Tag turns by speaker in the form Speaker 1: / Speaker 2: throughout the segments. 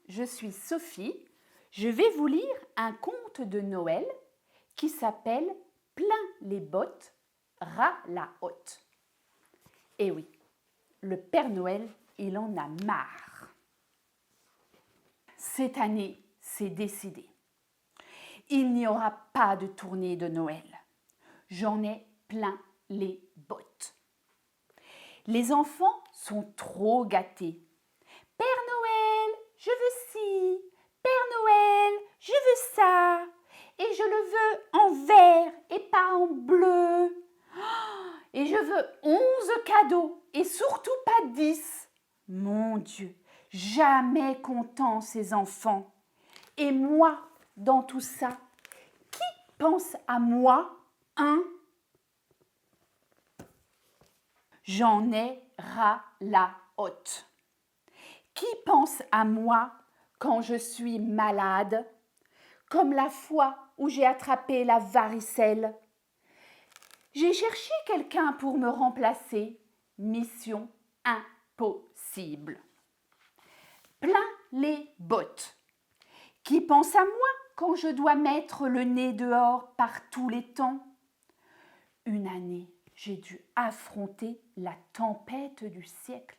Speaker 1: je suis Sophie. Je vais vous lire un conte de Noël qui s'appelle Plein les bottes, ras la hotte. Eh oui, le Père Noël, il en a marre. Cette année, c'est décidé. Il n'y aura pas de tournée de Noël. J'en ai plein les bottes. Les enfants sont trop gâtés. Père Noël, je veux ci. Père Noël, je veux ça. Et je le veux en vert et pas en bleu. Et je veux 11 cadeaux et surtout pas 10. Mon Dieu, jamais contents ces enfants. Et moi, dans tout ça, qui pense à moi, hein? J'en ai ras la hotte. Qui pense à moi quand je suis malade, comme la fois où j'ai attrapé la varicelle? J'ai cherché quelqu'un pour me remplacer. Mission impossible. Plein les bottes. Qui pense à moi quand je dois mettre le nez dehors par tous les temps? Une année, j'ai dû affronter la tempête du siècle.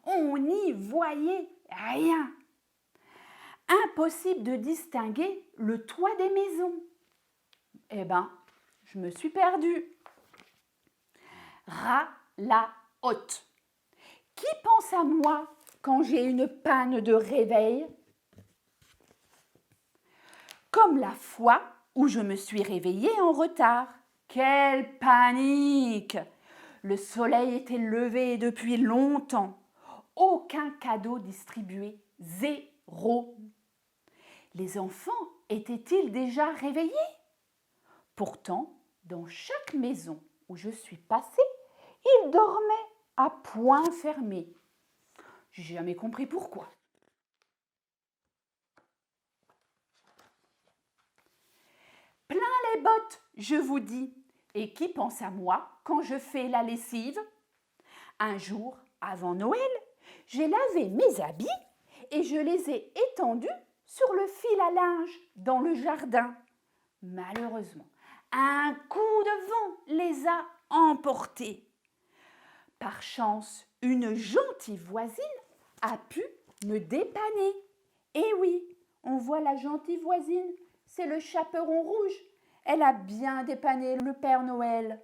Speaker 1: On n'y voyait rien. Impossible de distinguer le toit des maisons. Eh ben, je me suis perdue. Ras la hotte. Qui pense à moi quand j'ai une panne de réveil? Comme la fois où je me suis réveillée en retard. Quelle panique! Le soleil était levé depuis longtemps. Aucun cadeau distribué. Zéro. Les enfants étaient-ils déjà réveillés? Pourtant, dans chaque maison où je suis passée, ils dormaient à poings fermés. J'ai jamais compris pourquoi. Plein les bottes, je vous dis. Et qui pense à moi quand je fais la lessive? Un jour, avant Noël, j'ai lavé mes habits et je les ai étendus sur le fil à linge dans le jardin. Malheureusement, un coup de vent les a emportés. Par chance, une gentille voisine a pu me dépanner. Eh oui, on voit la gentille voisine, c'est le chaperon rouge. Elle a bien dépanné le Père Noël.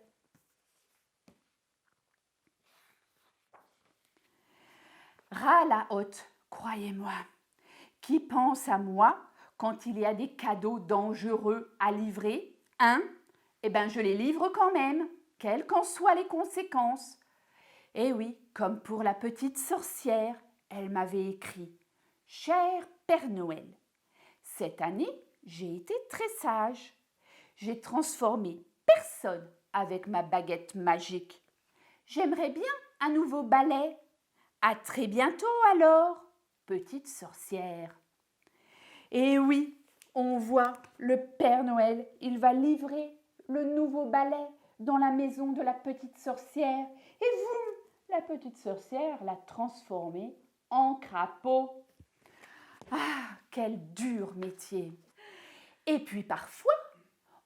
Speaker 1: Ras la hotte, croyez-moi. Qui pense à moi quand il y a des cadeaux dangereux à livrer, hein? Eh bien, je les livre quand même, quelles qu'en soient les conséquences. Eh oui, comme pour la petite sorcière, elle m'avait écrit « Cher Père Noël, cette année, j'ai été très sage. J'ai transformé personne avec ma baguette magique. J'aimerais bien un nouveau balai. À très bientôt alors, petite sorcière. » Et oui, on voit le Père Noël, il va livrer le nouveau balai dans la maison de la petite sorcière. Et vous, la petite sorcière l'a transformé en crapaud. Ah, quel dur métier! Et puis parfois,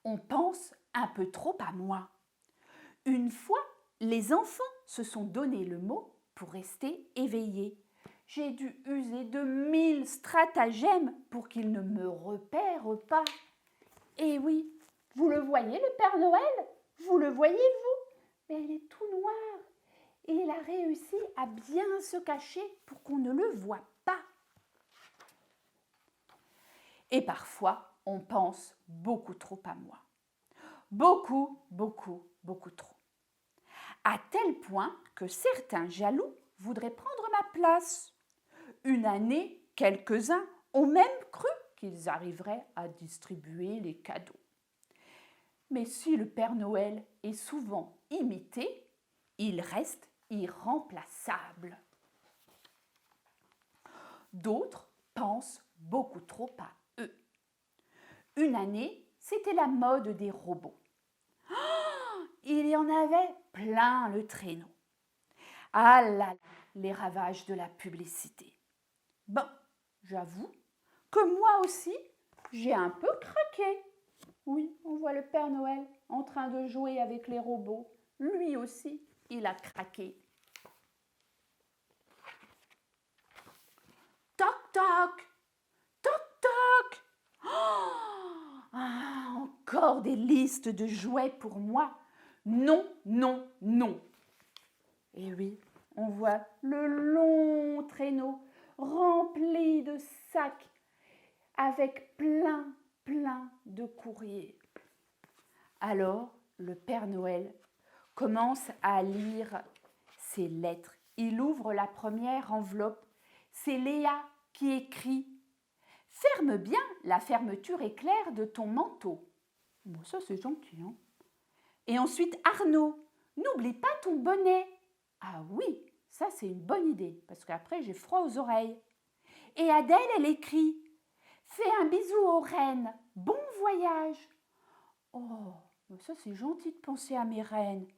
Speaker 1: on pense un peu trop à moi. Une fois, les enfants se sont donné le mot pour rester éveillés. J'ai dû user de 1000 stratagèmes pour qu'ils ne me repèrent pas. Et oui, vous le voyez le Père Noël? Vous le voyez vous? Mais il est tout noir. Et il a réussi à bien se cacher pour qu'on ne le voie pas. Et parfois, on pense beaucoup trop à moi. Beaucoup, beaucoup, beaucoup trop. À tel point que certains jaloux voudraient prendre ma place. Une année, quelques-uns ont même cru qu'ils arriveraient à distribuer les cadeaux. Mais si le Père Noël est souvent imité, il reste irremplaçable. D'autres pensent beaucoup trop à eux. Une année, c'était la mode des robots. Oh, il y en avait plein le traîneau. Ah là là, les ravages de la publicité. Bon, j'avoue que moi aussi, j'ai un peu craqué. Oui, on voit le Père Noël en train de jouer avec les robots. Lui aussi, il a craqué. Toc, toc, toc, toc. Encore des listes de jouets pour moi. Non, non, non. Et oui, on voit le long traîneau rempli de sacs avec plein de courriers. Alors, le Père Noël commence à lire ses lettres. Il ouvre la première enveloppe. C'est Léa qui écrit « Ferme bien la fermeture éclair de ton manteau ». Bon, ça c'est gentil, hein. Et ensuite Arnaud « N'oublie pas ton bonnet ». Ah oui, ça c'est une bonne idée, parce qu'après j'ai froid aux oreilles. Et Adèle, elle écrit « Fais un bisou aux reines, bon voyage ». Oh, ça c'est gentil de penser à mes reines.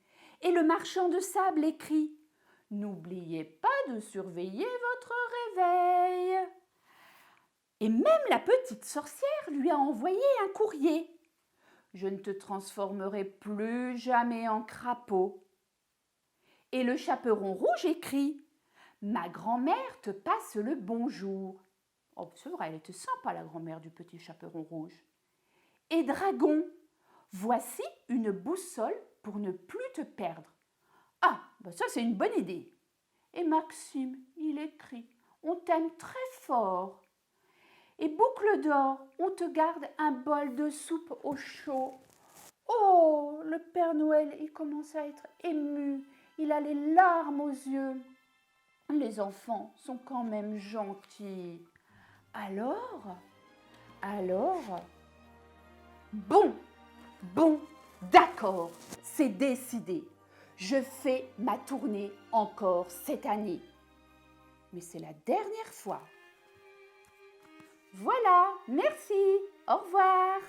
Speaker 1: Et le marchand de sable écrit « N'oubliez pas de surveiller votre réveil ». Et même la petite sorcière lui a envoyé un courrier. « Je ne te transformerai plus jamais en crapaud ». Et le chaperon rouge écrit « Ma grand-mère te passe le bonjour ». Oh, c'est vrai, elle était sympa la grand-mère du petit chaperon rouge. Et Dragon, voici une boussole pour ne plus te perdre. Ah, ben ça c'est une bonne idée. Et Maxime, il écrit « On t'aime très fort ». Et Boucle d'or, on te garde un bol de soupe au chaud. Oh, le Père Noël, il commence à être ému. Il a les larmes aux yeux. Les enfants sont quand même gentils. Alors, bon, d'accord, c'est décidé. Je fais ma tournée encore cette année. Mais c'est la dernière fois. Voilà, merci, au revoir.